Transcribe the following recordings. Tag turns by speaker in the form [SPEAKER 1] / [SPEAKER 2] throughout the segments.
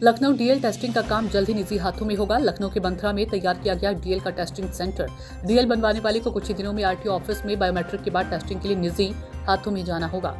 [SPEAKER 1] Lucknow DL testing का काम जल्द ही निजी हाथों में होगा। लखनऊ के बंथरा में तैयार किया गया डीएल का टेस्टिंग सेंटर। डीएल बनवाने वाले को कुछ ही दिनों में आरटीओ ऑफिस में बायोमेट्रिक के बाद टेस्टिंग के लिए निजी हाथों में जाना होगा।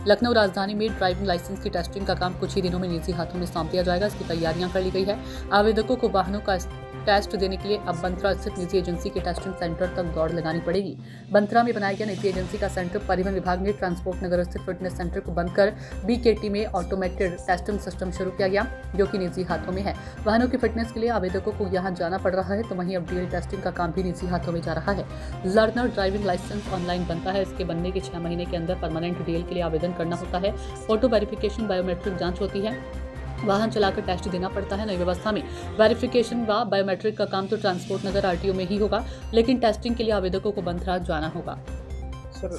[SPEAKER 1] लखनऊ राजधानी में ड्राइविंग लाइसेंस की टेस्टिंग का काम कुछ ही दिनों में निजी हाथों में सौंप दिया जाएगा। इसकी तैयारियां कर ली गई है। आवेदकों को वाहनों का टेस्ट देने के लिए अब बंथरा स्थित निजी एजेंसी के टेस्टिंग सेंटर तक दौड़ लगानी पड़ेगी। बंथरा में बनाया गया निजी एजेंसी का सेंटर परिवहन विभाग ने ट्रांसपोर्ट नगर स्थित फिटनेस सेंटर को बंद कर बीकेटी में ऑटोमेटेड टेस्टिंग सिस्टम शुरू किया गया, जो कि निजी हाथों में है। वाहनों की फिटनेस के लिए आवेदकों को यहां जाना पड़ रहा है, तो वहीं अब डीएल टेस्टिंग का काम भी निजी हाथों में जा रहा है। लर्नर ड्राइविंग लाइसेंस ऑनलाइन बनता है। इसके बनने के 6 महीने के अंदर परमानेंट डीएल के लिए आवेदन करना होता है। फोटो वेरिफिकेशन, बायोमेट्रिक जांच होती है, वाहन चलाकर टेस्ट देना पड़ता है। नई व्यवस्था में वेरिफिकेशन व बायोमेट्रिक का काम तो ट्रांसपोर्ट नगर आरटीओ में ही होगा, लेकिन टेस्टिंग के लिए आवेदकों को बंथरा जाना होगा।
[SPEAKER 2] सर,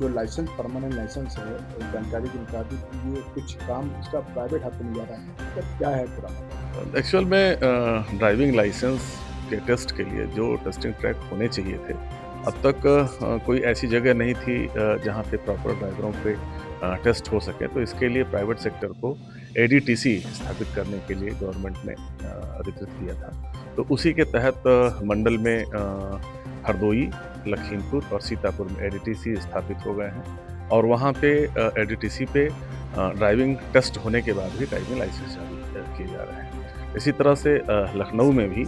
[SPEAKER 2] जो लाइसेंस परमानेंट लाइसेंस है, जानकारी के मुताबिक ये कुछ काम इसका प्राइवेट हाथों में जा रहा है, तो क्या है पूरा?
[SPEAKER 3] एक्चुअल में ड्राइविंग लाइसेंस के टेस्ट के लिए जो टेस्टिंग ट्रैक होने चाहिए थे, अब तक कोई ऐसी जगह नहीं थी जहाँ पे प्रॉपर ड्राइवरों पे टेस्ट हो सके। तो इसके लिए प्राइवेट सेक्टर को एडीटीसी स्थापित करने के लिए गवर्नमेंट ने अधिकृत किया था। तो उसी के तहत मंडल में हरदोई, लखीमपुर और सीतापुर में एडीटीसी स्थापित हो गए हैं और वहाँ पे एडीटीसी पे ड्राइविंग टेस्ट होने के बाद भी ड्राइविंग लाइसेंस जारी किए जा रहे हैं। इसी तरह से लखनऊ में भी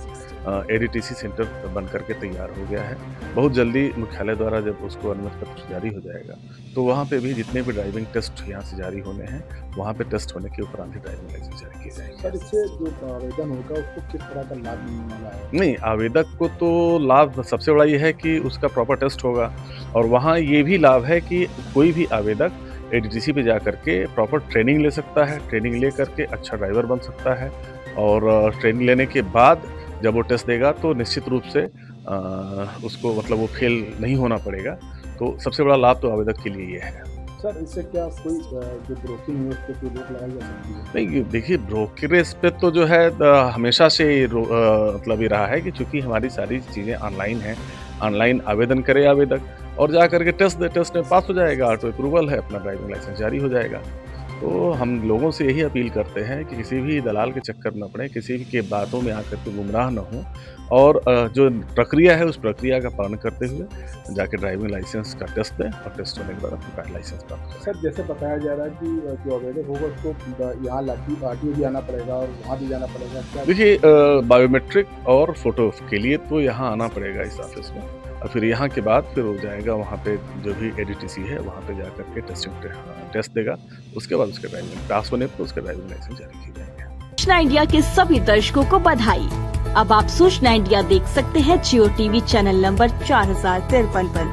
[SPEAKER 3] एडीटीसी सेंटर बन करके तैयार हो गया है। बहुत जल्दी मुख्यालय द्वारा जब उसको अनुमति पत्र जारी हो जाएगा, तो वहाँ पे भी जितने भी ड्राइविंग टेस्ट यहाँ से जारी होने हैं, वहाँ पे टेस्ट होने के उपरांत ही ड्राइविंग लाइसेंस जारी किए जाएंगे।
[SPEAKER 2] सर, इससे जो आवेदन होगा उसको किस तरह का लाभ मिलने वाला है?
[SPEAKER 3] नहीं, आवेदक को तो लाभ सबसे बड़ा ये है कि उसका प्रॉपर टेस्ट होगा, और वहाँ ये भी लाभ है कि कोई भी आवेदक एडीटीसी पे जा करके प्रॉपर ट्रेनिंग ले सकता है। ट्रेनिंग ले करके अच्छा ड्राइवर बन सकता है, और ट्रेनिंग लेने के बाद जब वो टेस्ट देगा तो निश्चित रूप से उसको मतलब वो फेल नहीं होना पड़ेगा। तो सबसे बड़ा लाभ तो आवेदक के लिए ये है।
[SPEAKER 2] सर, इससे क्या कोई जो ब्रोकिंग है उस पर कोई रोक लगाई जा सकती है?
[SPEAKER 3] नहीं, देखिए, ब्रोकरेज पे तो जो है हमेशा से मतलब ये रहा है कि चूँकि हमारी सारी चीज़ें ऑनलाइन हैं, ऑनलाइन आवेदन करे आवेदक और जा करके टेस्ट दे, टेस्ट में पास हो जाएगा, ऑटो अप्रूवल है, अपना ड्राइविंग लाइसेंस जारी हो जाएगा। तो हम लोगों से यही अपील करते हैं कि किसी भी दलाल के चक्कर न पड़े, किसी भी के बातों में आकर के गुमराह न हो, और जो प्रक्रिया है उस प्रक्रिया का पालन करते हुए जाके ड्राइविंग लाइसेंस का टेस्ट दें और टेस्ट होने के बाद अपना लाइसेंस प्राप्त करें।
[SPEAKER 2] सर, जैसे बताया जा रहा है कि जो आवेदक होगा उसको यहाँ आरटीओ भी आना पड़ेगा और वहाँ भी जाना पड़ेगा, क्या?
[SPEAKER 3] देखिए, बायोमेट्रिक और फोटो के लिए तो यहाँ आना पड़ेगा इस ऑफिस में, और फिर यहाँ के बाद फिर हो जाएगा वहाँ पे जो भी एडीटीसी है वहाँ पे जा करके टेस्ट देगा। उसके बाद उसके ड्राइविंग पास होने पर उसके ड्राइविंग लाइसेंस जारी किए जाएंगे।
[SPEAKER 4] सूचना इंडिया के सभी दर्शकों को बधाई। अब आप सूचना इंडिया देख सकते हैं जियो टीवी चैनल नंबर 4053 पर।